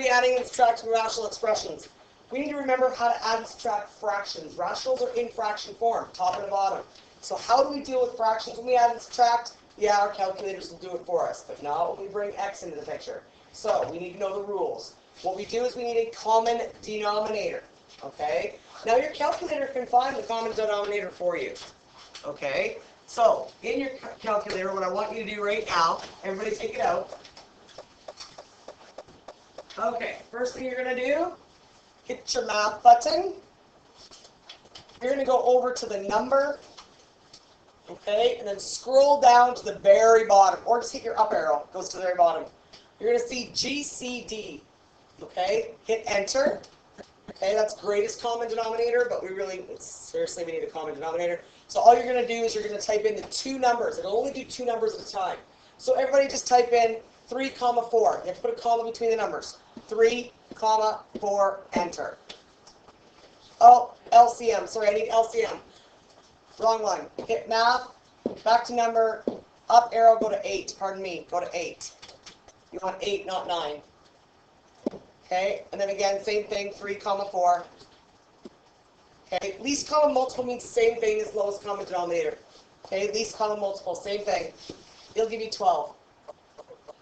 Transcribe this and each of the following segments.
3, adding and subtracting rational expressions. We need to remember how to add and subtract fractions. Rationals are in fraction form, top and bottom. So how do we deal with fractions when we add and subtract? Yeah, our calculators will do it for us, but not when we bring x into the picture. So we need to know the rules. What we do is we need a common denominator. Okay? Now your calculator can find the common denominator for you. Okay? So in your calculator, what I want you to do right now, everybody take it out. Okay, first thing you're going to do, hit your math button. You're going to go over to the number, okay, and then scroll down to the very bottom, or just hit your up arrow, goes to the very bottom. You're going to see GCD, okay, hit enter. Okay, that's greatest common denominator, but seriously, we need a common denominator. So all you're going to do is you're going to type in the two numbers. It'll only do two numbers at a time. So everybody just type in 3, 4. You have to put a comma between the numbers. 3, 4, enter. Oh, LCM. Sorry, I need LCM. Wrong one. Hit math, back to number, up arrow, go to 8. Pardon me, go to 8. You want 8, not 9. Okay, and then again, same thing, 3, 4. Okay, least common multiple means the same thing as lowest common denominator. Okay, least common multiple, same thing. It'll give you 12.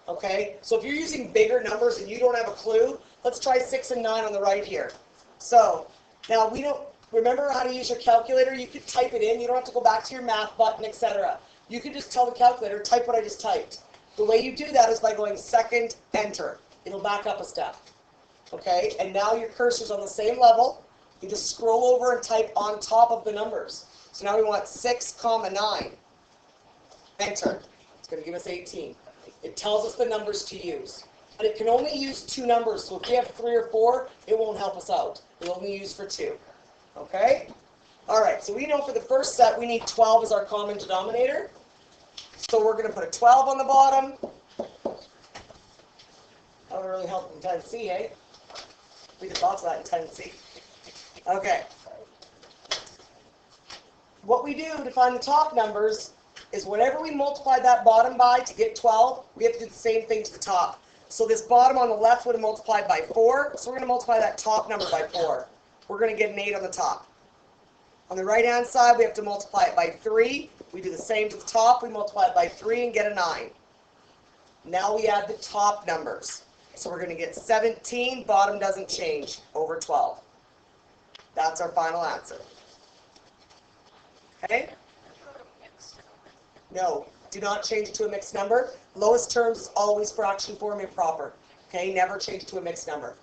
Okay, so if you're using bigger numbers and you don't have a clue, let's try 6 and 9 on the right here. So, now we don't remember how to use your calculator. You could type it in. You don't have to go back to your math button, etc. You can just tell the calculator, type what I just typed. The way you do that is by going second, enter. It'll back up a step. Okay, and now your cursor's on the same level. You just scroll over and type on top of the numbers. So now we want 6, 9. Enter. It's going to give us 18. It tells us the numbers to use. But it can only use two numbers, so if we have 3 or 4, it won't help us out. It'll only use for 2. Okay? Alright, so we know for the first set we need 12 as our common denominator. So we're going to put a 12 on the bottom. That would really help in 10C, eh? We did lots of that in 10C. Okay. What we do to find the top numbers is whenever we multiply that bottom by to get 12, we have to do the same thing to the top. So this bottom on the left would have multiplied by 4, so we're going to multiply that top number by 4. We're going to get an 8 on the top. On the right-hand side, we have to multiply it by 3. We do the same to the top. We multiply it by 3 and get a 9. Now we add the top numbers. So we're going to get 17, bottom doesn't change, over 12. That's our final answer. Okay? No, do not change it to a mixed number. Lowest terms is always fraction form improper. Okay, never change it to a mixed number.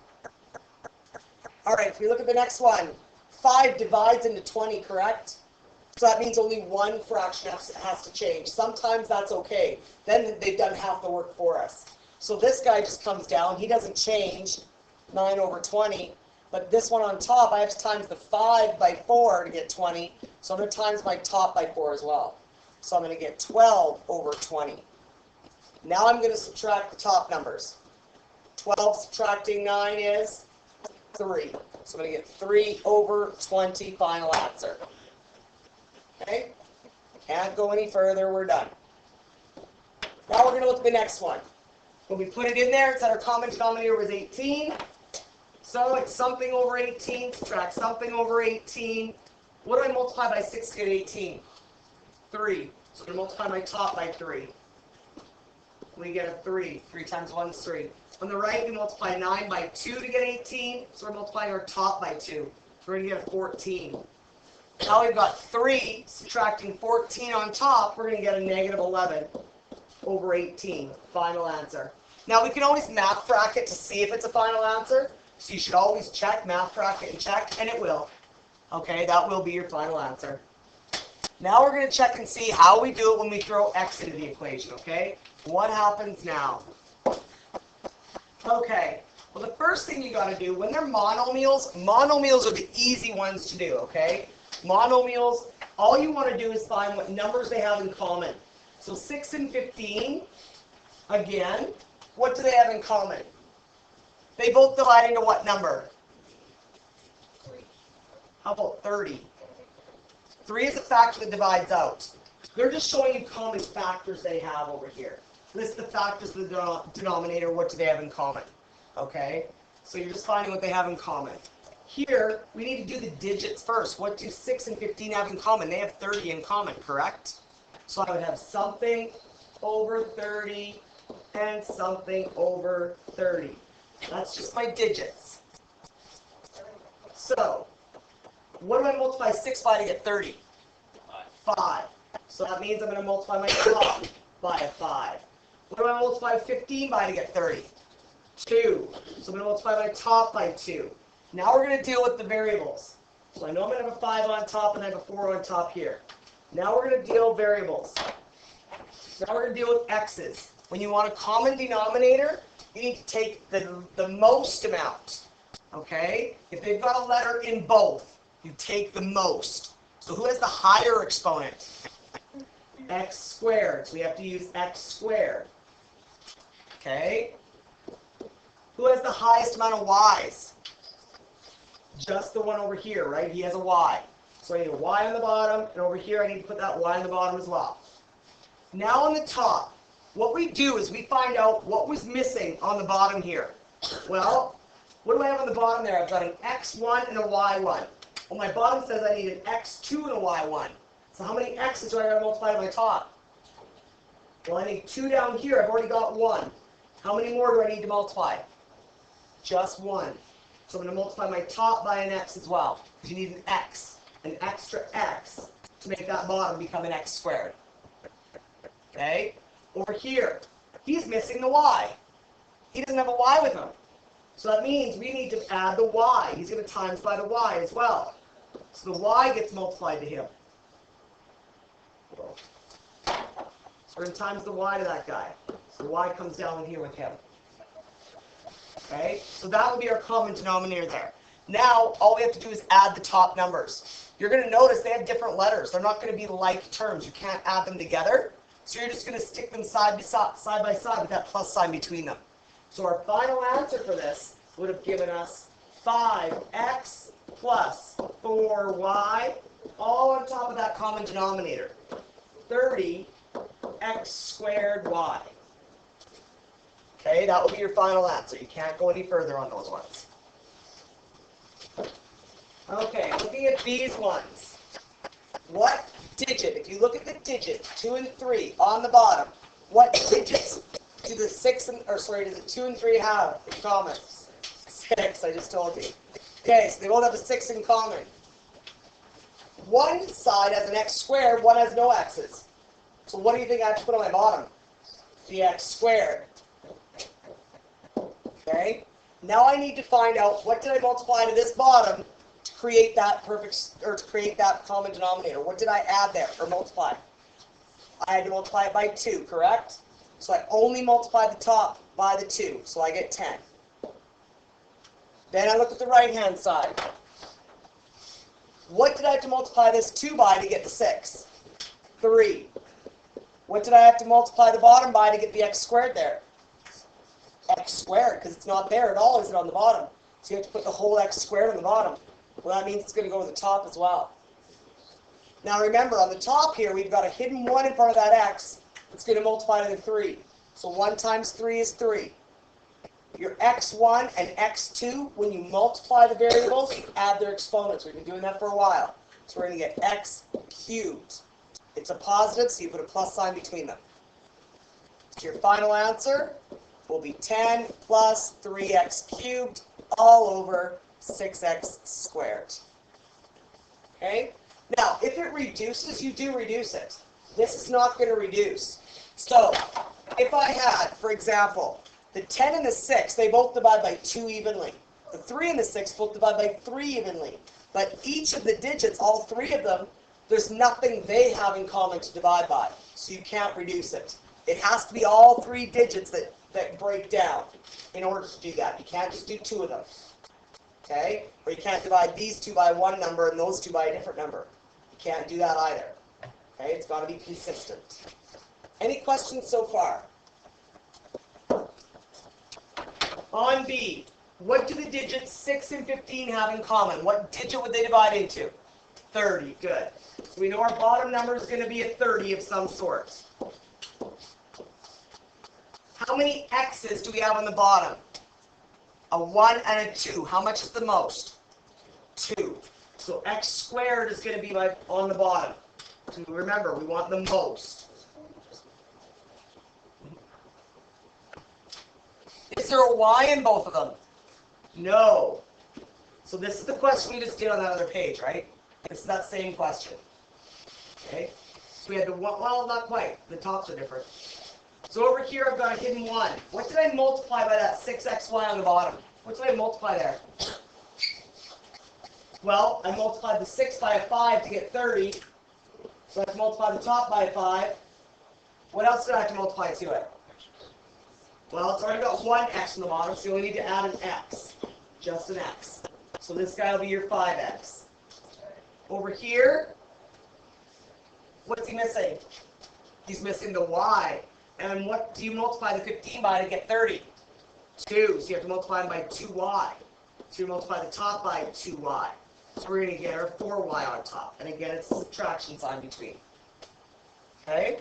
All right, if we look at the next one, 5 divides into 20, correct? So that means only one fraction has to change. Sometimes that's okay. Then they've done half the work for us. So this guy just comes down. He doesn't change, 9 over 20. But this one on top, I have to times the 5 by 4 to get 20. So I'm going to times my top by 4 as well. So I'm going to get 12 over 20. Now I'm going to subtract the top numbers. 12 subtracting 9 is 3. So I'm going to get 3 over 20, final answer. Okay? Can't go any further, we're done. Now we're going to look at the next one. When we put it in there, it's that our common denominator was 18. So it's something over 18, subtract something over 18. What do I multiply by 6 to get 18? 3. So I'm going to multiply my top by 3. We get a 3. 3 times 1 is 3. On the right, we multiply 9 by 2 to get 18. So we're multiplying our top by 2. So we're going to get a 14. Now we've got 3 subtracting 14 on top. We're going to get a negative 11 over 18. Final answer. Now we can always math bracket to see if it's a final answer. So you should always check, math bracket and check, and it will. Okay, that will be your final answer. Now we're going to check and see how we do it when we throw x into the equation, okay? What happens now? Okay, well the first thing you got to do, when they're monomials are the easy ones to do, okay? Monomials, all you want to do is find what numbers they have in common. So 6 and 15, again, what do they have in common? They both divide into what number? 3. How about 30? 3 is a factor that divides out. They're just showing you common factors they have over here. List the factors of the denominator. What do they have in common? Okay? So you're just finding what they have in common. Here, we need to do the digits first. What do 6 and 15 have in common? They have 30 in common, correct? So I would have something over 30 and something over 30. That's just my digits. So, what do I multiply 6 by to get 30? 5. So that means I'm going to multiply my top by a 5. What do I multiply 15 by to get 30? 2. So I'm going to multiply my top by 2. Now we're going to deal with the variables. So I know I'm going to have a 5 on top and I have a 4 on top here. Now we're going to deal with variables. Now we're going to deal with x's. When you want a common denominator, you need to take the most amount. Okay? If they've got a letter in both, you take the most. So who has the higher exponent? X squared. So we have to use x squared. Okay? Who has the highest amount of y's? Just the one over here, right? He has a y. So I need a y on the bottom, and over here I need to put that y on the bottom as well. Now on the top, what we do is we find out what was missing on the bottom here. Well, what do I have on the bottom there? I've got an x1 and a y1. Well, my bottom says I need an x2 and a y1. So how many x's do I got to multiply to my top? Well, I need 2 down here. I've already got 1. How many more do I need to multiply? Just 1. So I'm going to multiply my top by an x as well. Because you need an x, an extra x, to make that bottom become an x squared. Okay? Over here, he's missing the y. He doesn't have a y with him. So that means we need to add the y. He's going to times by the y as well. So the y gets multiplied to him. So we're going to times the y to that guy. So the y comes down in here with him. Okay? So that will be our common denominator there. Now, all we have to do is add the top numbers. You're going to notice they have different letters. They're not going to be like terms. You can't add them together. So you're just going to stick them side by side with that plus sign between them. So our final answer for this would have given us 5x plus 4y, all on top of that common denominator. 30x squared y. Okay, that will be your final answer. You can't go any further on those ones. Okay, looking at these ones. What digit, if you look at the digits, 2 and 3 on the bottom, what digits do the 6 and, does the 2 and 3 have in common? 6, I just told you. Okay, so they both have a 6 in common. One side has an x squared, one has no x's. So what do you think I have to put on my bottom? The x squared. Okay, now I need to find out what did I multiply to this bottom to create that perfect, or to create that common denominator. What did I add there, or multiply? I had to multiply it by 2, correct? So I only multiply the top by the 2, so I get 10. Then I look at the right-hand side. What did I have to multiply this 2 by to get the 6? 3. What did I have to multiply the bottom by to get the x squared there? X squared, because it's not there at all, is it, on the bottom? So you have to put the whole x squared on the bottom. Well, that means it's going to go to the top as well. Now remember, on the top here, we've got a hidden 1 in front of that x. It's going to multiply to the 3. So 1 times 3 is 3. Your x1 and x2, when you multiply the variables, you add their exponents. We've been doing that for a while. So we're going to get x cubed. It's a positive, so you put a plus sign between them. So your final answer will be 10 plus 3x cubed all over 6x squared. Okay? Now, if it reduces, you do reduce it. This is not going to reduce. So, if I had, for example, the 10 and the 6, they both divide by 2 evenly. The 3 and the 6 both divide by 3 evenly. But each of the digits, all 3 of them, there's nothing they have in common to divide by. So you can't reduce it. It has to be all 3 digits that break down in order to do that. You can't just do 2 of them. Okay? Or you can't divide these 2 by one number and those 2 by a different number. You can't do that either. Okay? It's got to be consistent. Any questions so far? On B, what do the digits 6 and 15 have in common? What digit would they divide into? 30. Good. So we know our bottom number is going to be a 30 of some sort. How many x's do we have on the bottom? A 1 and a 2. How much is the most? 2. So x squared is going to be on the bottom. So remember, we want the most. Is there a y in both of them? No. So this is the question we just did on that other page, right? It's that same question. Okay? So we had the one, well, not quite. The tops are different. So over here I've got a hidden 1. What did I multiply by that 6xy on the bottom? What did I multiply there? Well, I multiplied the 6 by a 5 to get 30. So I have to multiply the top by a 5. What else did I have to multiply to it? Well, it's already got one x on the bottom, so you only need to add an x. Just an x. So this guy will be your 5x. Over here, what's he missing? He's missing the y. And what do you multiply the 15 by to get 30? 2. So you have to multiply them by 2y. So you multiply the top by 2y. So we're going to get our 4y on top. And again, it's a subtraction sign between. Okay?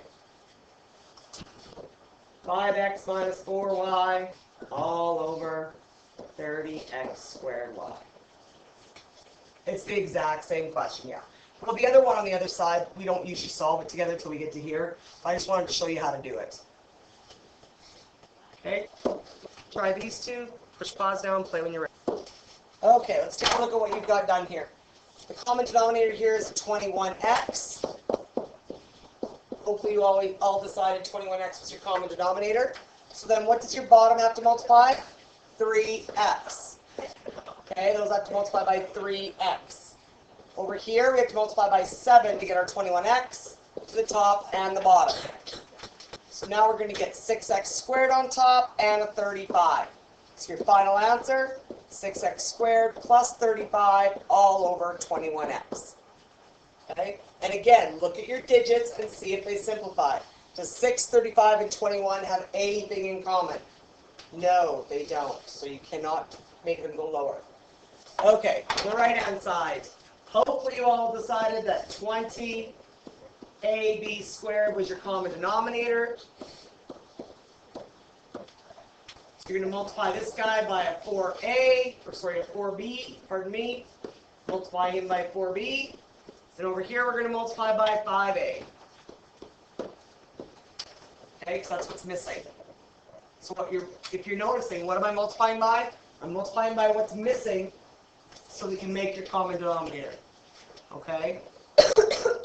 5x minus 4y all over 30x squared y. It's the exact same question, yeah. Well, the other one on the other side, we don't usually solve it together until we get to here. I just wanted to show you how to do it. Okay? Try these two. Push pause down, play when you're ready. Okay, let's take a look at what you've got done here. The common denominator here is 21x. Hopefully you all decided 21x was your common denominator. So then what does your bottom have to multiply? 3x. Okay, those have to multiply by 3x. Over here we have to multiply by 7 to get our 21x to the top and the bottom. So now we're going to get 6x squared on top and a 35. So your final answer, 6x squared plus 35 all over 21x. Okay? And again, look at your digits and see if they simplify. Does 6, 35, and 21 have anything in common? No, they don't. So you cannot make them go lower. Okay, the right-hand side. Hopefully you all decided that 20ab squared was your common denominator. So you're going to multiply this guy by a 4b, pardon me. Multiply him by 4b. And over here we're going to multiply by 5a. Okay, so that's what's missing. So if you're noticing, what am I multiplying by? I'm multiplying by what's missing so we can make your common denominator. Okay?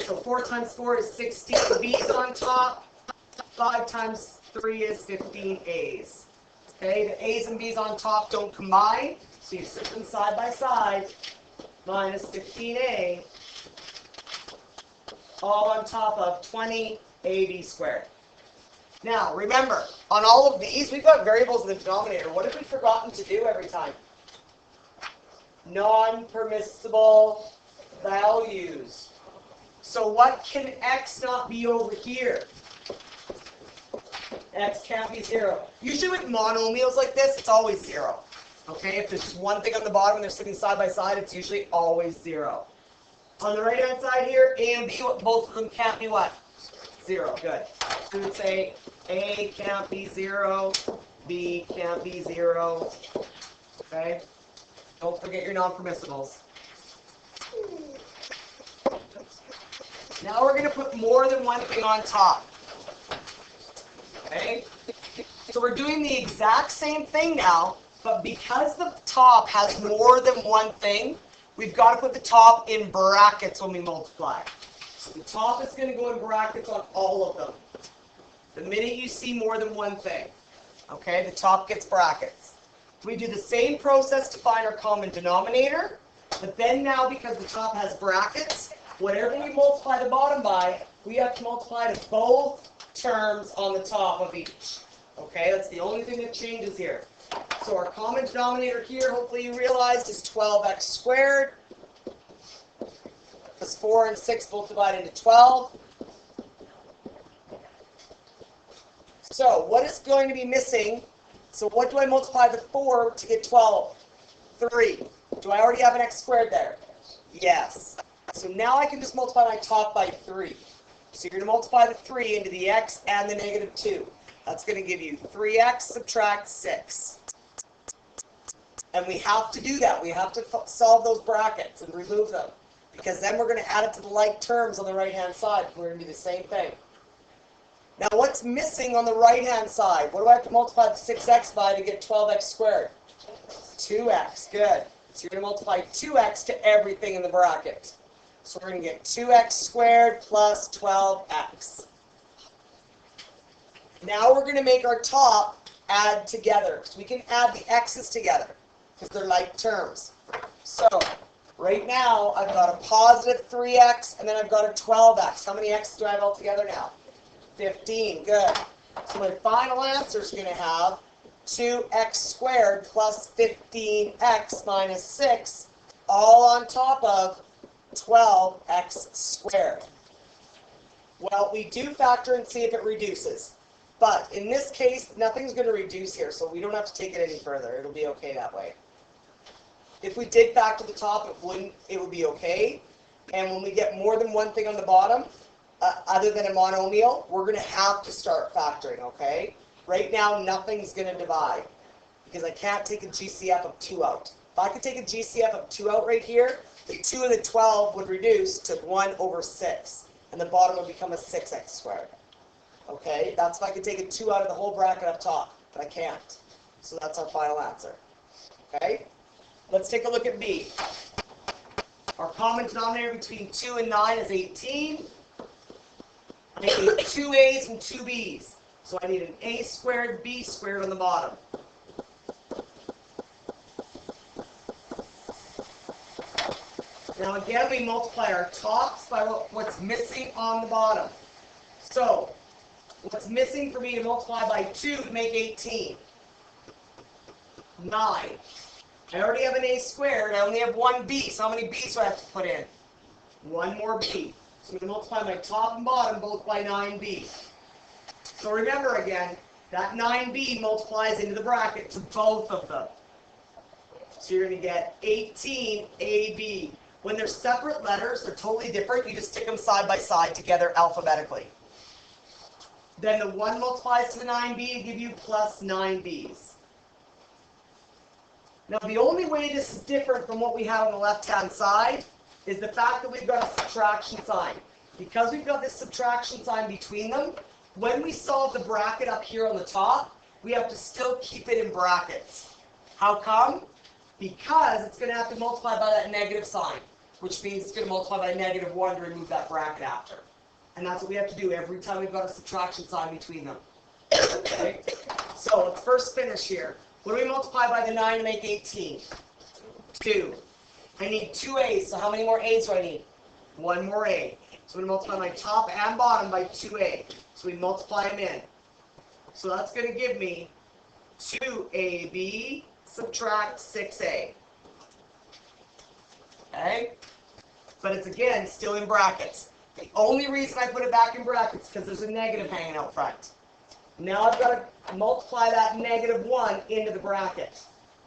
So 4 times 4 is 16 b's on top. 5 times 3 is 15 a's. Okay, the a's and b's on top don't combine, so you sit them side by side. Minus 15a, all on top of 20ab squared. Now, remember, on all of these, we've got variables in the denominator. What have we forgotten to do every time? Non-permissible values. So what can x not be over here? X can't be 0. Usually with monomials like this, it's always 0. Okay, if there's just one thing on the bottom and they're sitting side by side, it's usually always 0. On the right-hand side here, A and B, both of them can't be what? 0. Good. So we would say A can't be 0, B can't be 0. Okay? Don't forget your non-permissibles. Now we're going to put more than one thing on top. Okay? So we're doing the exact same thing now, but because the top has more than one thing, we've got to put the top in brackets when we multiply. So the top is going to go in brackets on all of them. The minute you see more than one thing, okay, the top gets brackets. We do the same process to find our common denominator, but then now because the top has brackets, whatever we multiply the bottom by, we have to multiply to both terms on the top of each. Okay, that's the only thing that changes here. So our common denominator here, hopefully you realized, is 12x squared. Because 4 and 6 both divide into 12. So what is going to be missing? So what do I multiply the 4 to get 12? 3. Do I already have an x squared there? Yes. So now I can just multiply my top by 3. So you're going to multiply the 3 into the x and the negative 2. That's going to give you 3x subtract 6. And we have to do that. We have to solve those brackets and remove them. Because then we're going to add it to the like terms on the right-hand side. We're going to do the same thing. Now, what's missing on the right-hand side? What do I have to multiply the 6x by to get 12x squared? 2x. Good. So you're going to multiply 2x to everything in the bracket. So we're going to get 2x squared plus 12x. Now we're going to make our top add together. So we can add the x's together because they're like terms. So right now I've got a positive 3x and then I've got a 12x. How many x's do I have altogether now? 15. Good. So my final answer is going to have 2x squared plus 15x minus 6 all on top of 12x squared. Well, we do factor and see if it reduces. But in this case, nothing's going to reduce here, so we don't have to take it any further. It'll be okay that way. If we did factor the top, it would be okay. And when we get more than one thing on the bottom, other than a monomial, we're going to have to start factoring, okay? Right now, nothing's going to divide because I can't take a GCF of 2 out. If I could take a GCF of 2 out right here, the 2 and the 12 would reduce to 1 over 6, and the bottom would become a 6x squared. Okay, that's if I could take a 2 out of the whole bracket up top, but I can't. So that's our final answer. Okay, let's take a look at B. Our common denominator between 2 and 9 is 18. I need 2 A's and 2 B's. So I need an A squared, B squared on the bottom. Now again, we multiply our tops by what's missing on the bottom. So, what's missing for me to multiply by 2 to make 18? 9. I already have an A squared. I only have 1 B. So how many B's do I have to put in? 1 more B. So I'm going to multiply my top and bottom both by 9B. So remember again, that 9B multiplies into the bracket to both of them. So you're going to get 18AB. When they're separate letters, they're totally different. You just stick them side by side together alphabetically. Then the 1 multiplies to the 9b to give you plus 9b's. Now the only way this is different from what we have on the left-hand side is the fact that we've got a subtraction sign. Because we've got this subtraction sign between them, when we solve the bracket up here on the top, we have to still keep it in brackets. How come? Because it's going to have to multiply by that negative sign, which means it's going to multiply by -1 to remove that bracket after. And that's what we have to do every time we've got a subtraction sign between them. Okay? So let's first finish here. What do we multiply by the 9 to make 18? 2. I need 2 A's, so how many more A's do I need? 1 more A. So I'm going to multiply my top and bottom by 2A. So we multiply them in. So that's going to give me 2AB subtract 6A. Okay? But it's, again, still in brackets. The only reason I put it back in brackets is because there's a negative hanging out front. Now I've got to multiply that -1 into the bracket.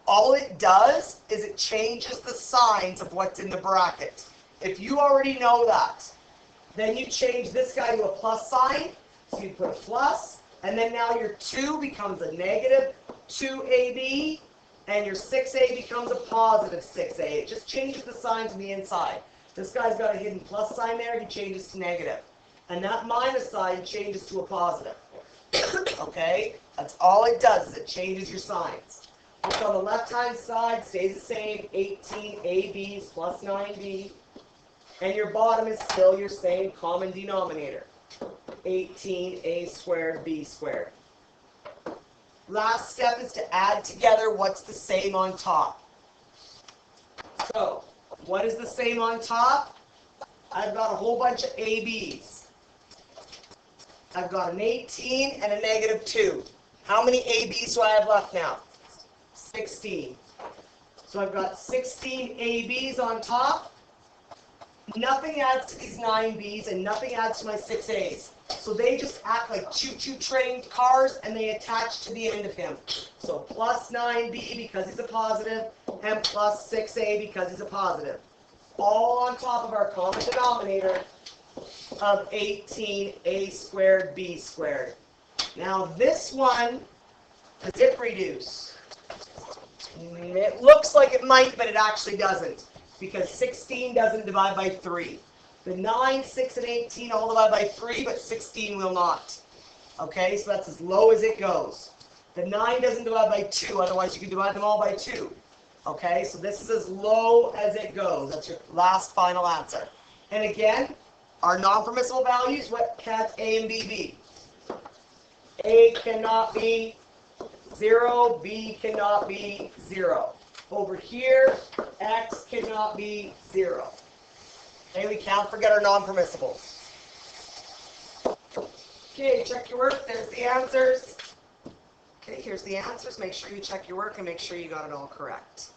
All it does is it changes the signs of what's in the bracket. If you already know that, then you change this guy to a plus sign. So you put a plus, and then now your 2 becomes a -2AB, and your 6A becomes a positive 6A. It just changes the signs on the inside. This guy's got a hidden plus sign there, he changes to negative. And that minus sign changes to a positive. Okay? That's all it does, is it changes your signs. What's on the left-hand side stays the same, 18 ABs plus 9B. And your bottom is still your same common denominator, 18A squared B squared. Last step is to add together what's the same on top. So, what is the same on top? I've got a whole bunch of ABs. I've got an 18 and a -2. How many ABs do I have left now? 16. So I've got 16 ABs on top. Nothing adds to these 9Bs and nothing adds to my 6As. So they just act like choo-choo train cars and they attach to the end of him. So plus 9B because he's a positive and plus 6A because he's a positive. All on top of our common denominator of 18A squared B squared. Now this one, does it reduce? It looks like it might, but it actually doesn't. Because 16 doesn't divide by 3. The 9, 6, and 18 all divide by 3, but 16 will not. Okay, so that's as low as it goes. The 9 doesn't divide by 2, otherwise you can divide them all by 2. Okay, so this is as low as it goes. That's your last final answer. And again, our non-permissible values, what can't A and B be? A cannot be 0, B cannot be 0. Over here, X cannot be 0. Okay, we can't forget our non-permissibles. Okay, check your work. There's the answers. Okay, here's the answers. Make sure you check your work and make sure you got it all correct.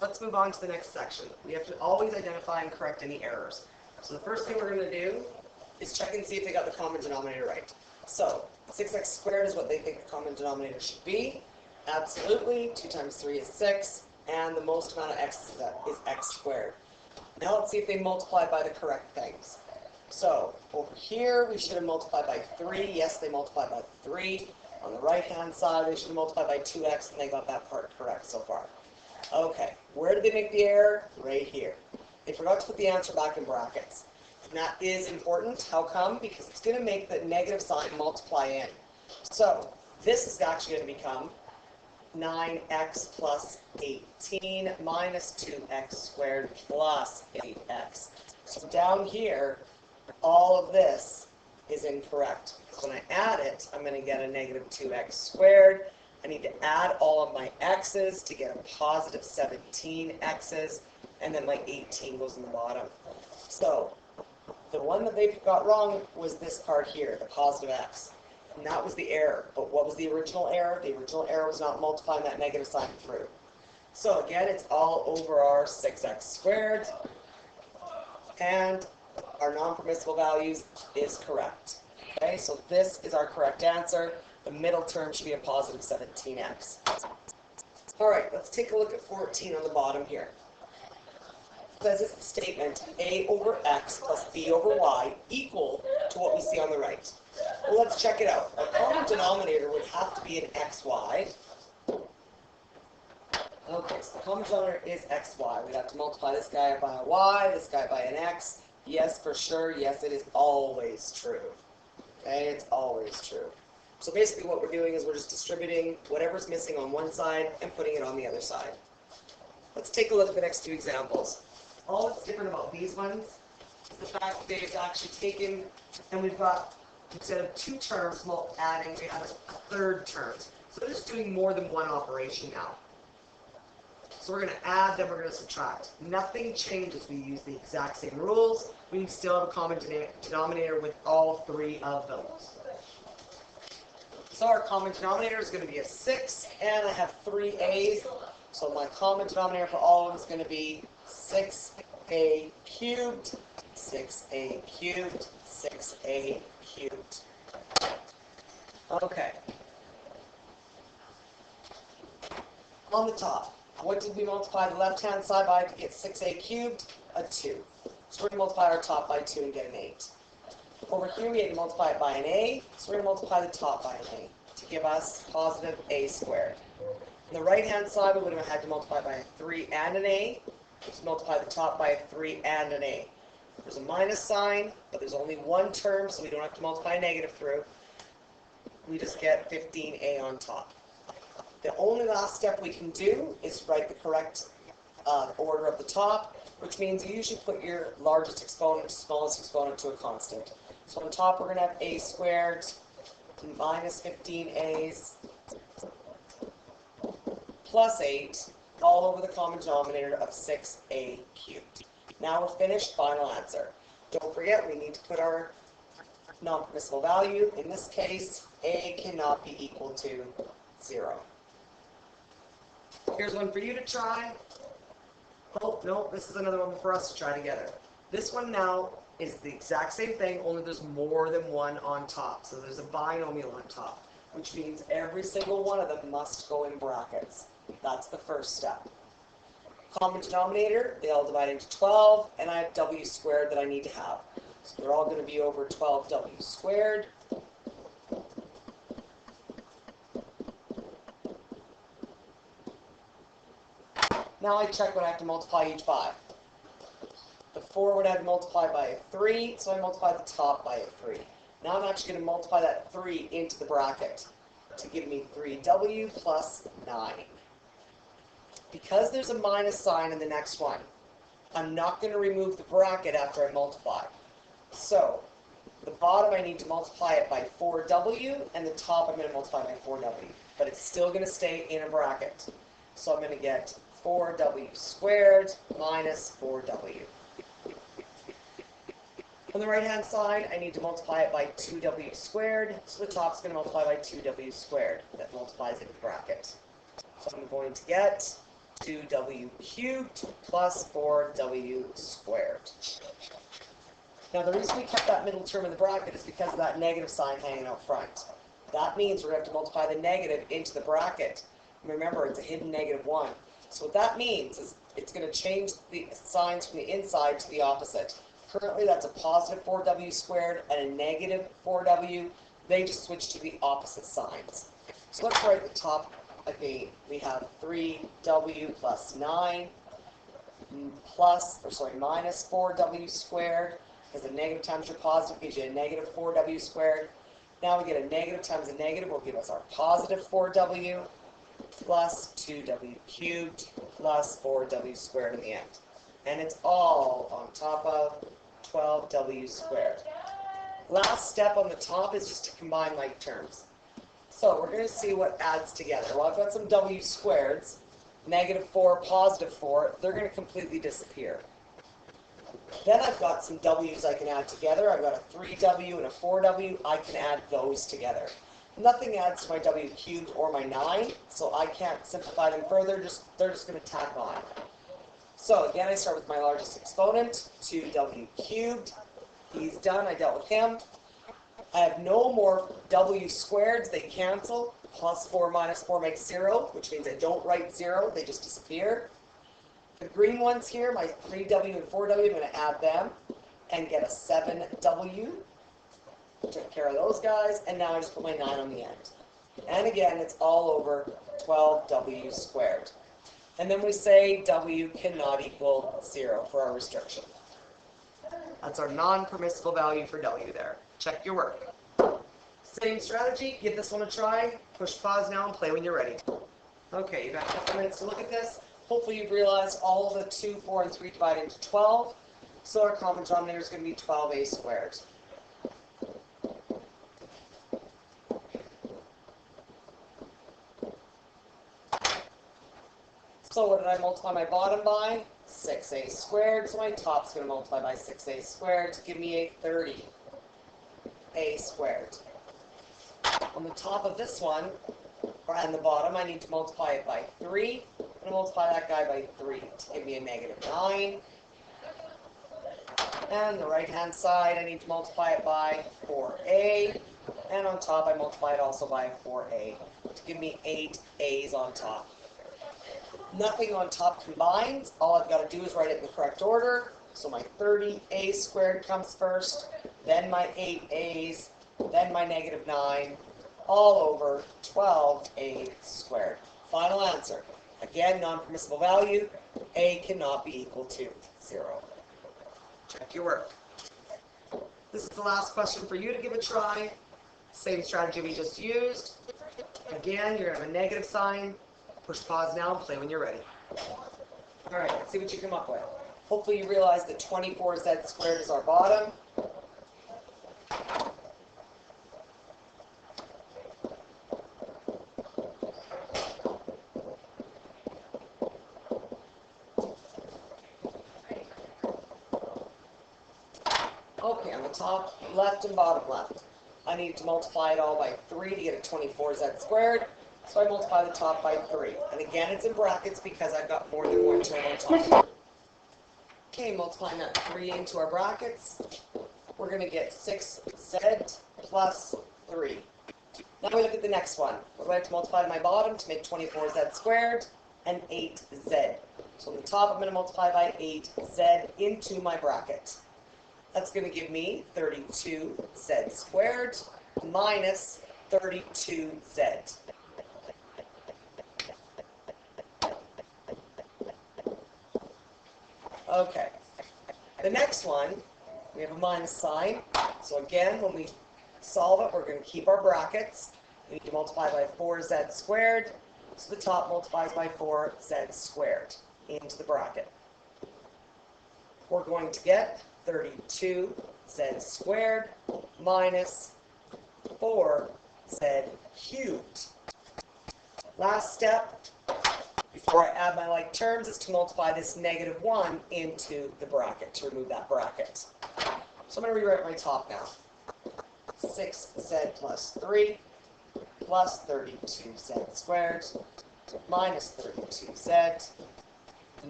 Let's move on to the next section. We have to always identify and correct any errors. So the first thing we're going to do is check and see if they got the common denominator right. So 6x squared is what they think the common denominator should be. Absolutely. 2 times 3 is 6. And the most amount of x is x squared. Now let's see if they multiplied by the correct things. So over here, we should have multiplied by 3. Yes, they multiplied by 3. On the right-hand side, they should have multiplied by 2x, and they got that part correct so far. Okay, where did they make the error? Right here. They forgot to put the answer back in brackets. And that is important. How come? Because it's going to make the negative sign multiply in. So this is actually going to become 9x plus 18 minus 2x squared plus 8x. So down here, all of this is incorrect. So when I add it, I'm going to get a negative 2x squared. I need to add all of my x's to get a positive 17 x's, and then my 18 goes in the bottom. So the one that they got wrong was this part here, the positive x. And that was the error. But what was the original error? The original error was not multiplying that negative sign through. So again, it's all over our 6x squared. And our non-permissible values is correct. Okay, so this is our correct answer. The middle term should be a positive 17x. All right, let's take a look at 14 on the bottom here. It says it's the statement a over x plus b over y equal to what we see on the right. Well, let's check it out. Our common denominator would have to be an xy. Okay, so the common denominator is xy. We'd have to multiply this guy by a y, this guy by an x. Yes, for sure. Yes, it is always true. Okay, it's always true. So basically what we're doing is we're just distributing whatever's missing on one side and putting it on the other side. Let's take a look at the next two examples. All that's different about these ones is the fact that they've actually taken, and we've got, instead of 2 terms adding, we have a third term. So they're just doing more than one operation now. So we're going to add, then we're going to subtract. Nothing changes. We use the exact same rules. We can still have a common denominator with all 3 of them. So our common denominator is going to be a 6, and I have 3 a's. So my common denominator for all of them is going to be 6a cubed, 6a cubed, 6a cubed. Okay. On the top, what did we multiply the left-hand side by to get 6a cubed? A 2. So we're going to multiply our top by 2 and get an 8. Over here, we had to multiply it by an a, so we're going to multiply the top by an a to give us positive a squared. On the right-hand side, we would have had to multiply by a 3 and an a, so multiply the top by a 3 and an a. There's a minus sign, but there's only one term, so we don't have to multiply a negative through. We just get 15a on top. The only last step we can do is write the correct order of the top, which means you usually put your largest exponent to smallest exponent to a constant. So on top, we're going to have a squared minus 15a's plus 8 all over the common denominator of 6a cubed. Now we're finished. Final answer. Don't forget, we need to put our non-permissible value. In this case, a cannot be equal to 0. Here's one for you to try. Oh, no, this is another one for us to try together. This one now is the exact same thing, only there's more than one on top. So there's a binomial on top, which means every single one of them must go in brackets. That's the first step. Common denominator, they all divide into 12, and I have w squared that I need to have. So they're all going to be over 12w squared. Now I check what I have to multiply each by. The 4 would have to multiply by a 3, so I multiply the top by a 3. Now I'm actually going to multiply that 3 into the bracket to give me 3w plus 9. Because there's a minus sign in the next one, I'm not going to remove the bracket after I multiply. So, the bottom I need to multiply it by 4w, and the top I'm going to multiply by 4w. But it's still going to stay in a bracket. So I'm going to get 4w squared minus 4w. On the right-hand side, I need to multiply it by 2w squared, so the top's going to multiply by 2w squared. That multiplies it in the bracket. So I'm going to get 2w cubed plus 4w squared. Now the reason we kept that middle term in the bracket is because of that negative sign hanging out front. That means we're going to have to multiply the negative into the bracket. Remember, it's a hidden -1. So what that means is it's going to change the signs from the inside to the opposite. Currently that's a positive 4w squared and a negative 4w. They just switch to the opposite signs. So let's write the top again. We have 3w plus 9 minus 4w squared, because a negative times your positive gives you a negative 4w squared. Now we get a negative times a negative will give us our positive 4w plus 2w cubed plus 4w squared in the end. And it's all on top of 12w squared. Last step on the top is just to combine like terms. So we're going to see what adds together. Well, I've got some w squareds, -4, +4. They're going to completely disappear. Then I've got some w's I can add together. I've got a 3w and a 4w. I can add those together. Nothing adds to my w cubed or my 9, so I can't simplify them further. They're just going to tack on. So again, I start with my largest exponent, 2w cubed. He's done. I dealt with him. I have no more w squareds. They cancel. +4 minus 4 makes 0, which means I don't write 0. They just disappear. The green ones here, my 3w and 4w, I'm going to add them and get a 7w. Took care of those guys, and now I just put my 9 on the end. And again, it's all over 12w squared. And then we say w cannot equal 0 for our restriction. That's our non-permissible value for w there. Check your work. Same strategy, give this one a try. Push pause now and play when you're ready. Okay, you've got a couple minutes to look at this. Hopefully you've realized all of the 2, 4, and 3 divide into 12. So our common denominator is going to be 12a squared. So what did I multiply my bottom by? 6a squared. So my top's going to multiply by 6a squared to give me a 30a squared. On the top of this one, and the bottom, I need to multiply it by 3. I'm going to multiply that guy by 3 to give me a -9. And the right-hand side, I need to multiply it by 4a. And on top, I multiply it also by 4a to give me 8 a's on top. Nothing on top combines. All I've got to do is write it in the correct order. So my 30a squared comes first, then my 8 a's, then my -9, all over 12a squared. Final answer. Again, non-permissible value. A cannot be equal to 0. Check your work. This is the last question for you to give a try. Same strategy we just used. Again, you're going to have a negative sign. Push pause now and play when you're ready. All right, let's see what you come up with. Hopefully you realize that 24z squared is our bottom. Okay, on the top left and bottom left, I need to multiply it all by 3 to get a 24z squared. So I multiply the top by 3. And again, it's in brackets because I've got more than one term on top. Okay, multiplying that 3 into our brackets, we're going to get 6z plus 3. Now we look at the next one. We're going to multiply my bottom to make 24z squared and 8z. So on the top, I'm going to multiply by 8z into my bracket. That's going to give me 32z squared minus 32z. Okay. The next one, we have a minus sign. So again, when we solve it, we're going to keep our brackets. We need to multiply by 4z squared. So the top multiplies by 4z squared into the bracket. We're going to get 32z squared minus 4z cubed. Last step, before I add my like terms, is to multiply this -1 into the bracket, to remove that bracket. So I'm going to rewrite my top now. 6z plus 3 plus 32z squared minus 32z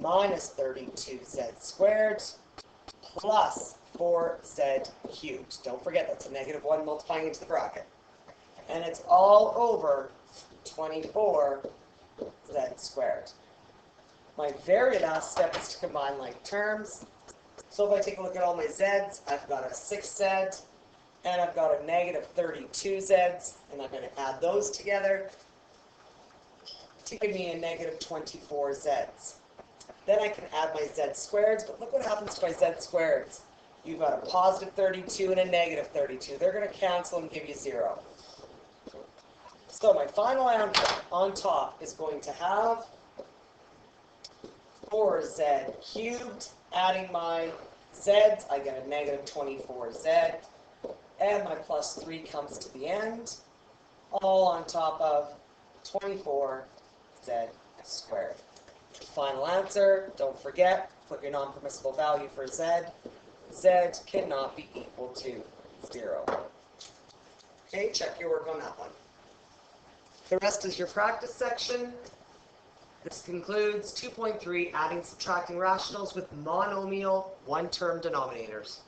minus 32z squared plus 4z cubed. Don't forget that's a -1 multiplying into the bracket. And it's all over 24z squared. My very last step is to combine like terms. So if I take a look at all my z's, I've got a 6z and I've got a -32z, and I'm going to add those together to give me a -24z. Then I can add my z squareds, but look what happens to my z squareds. You've got a +32 and a -32. They're going to cancel and give you 0. So my final answer on top is going to have 4z cubed. Adding my z's, I get a -24z. And my +3 comes to the end, all on top of 24z squared. Final answer, don't forget, put your non-permissible value for z. Z cannot be equal to 0. Okay, check your work on that one. The rest is your practice section. This concludes 2.3, adding, subtracting rationals with monomial one-term denominators.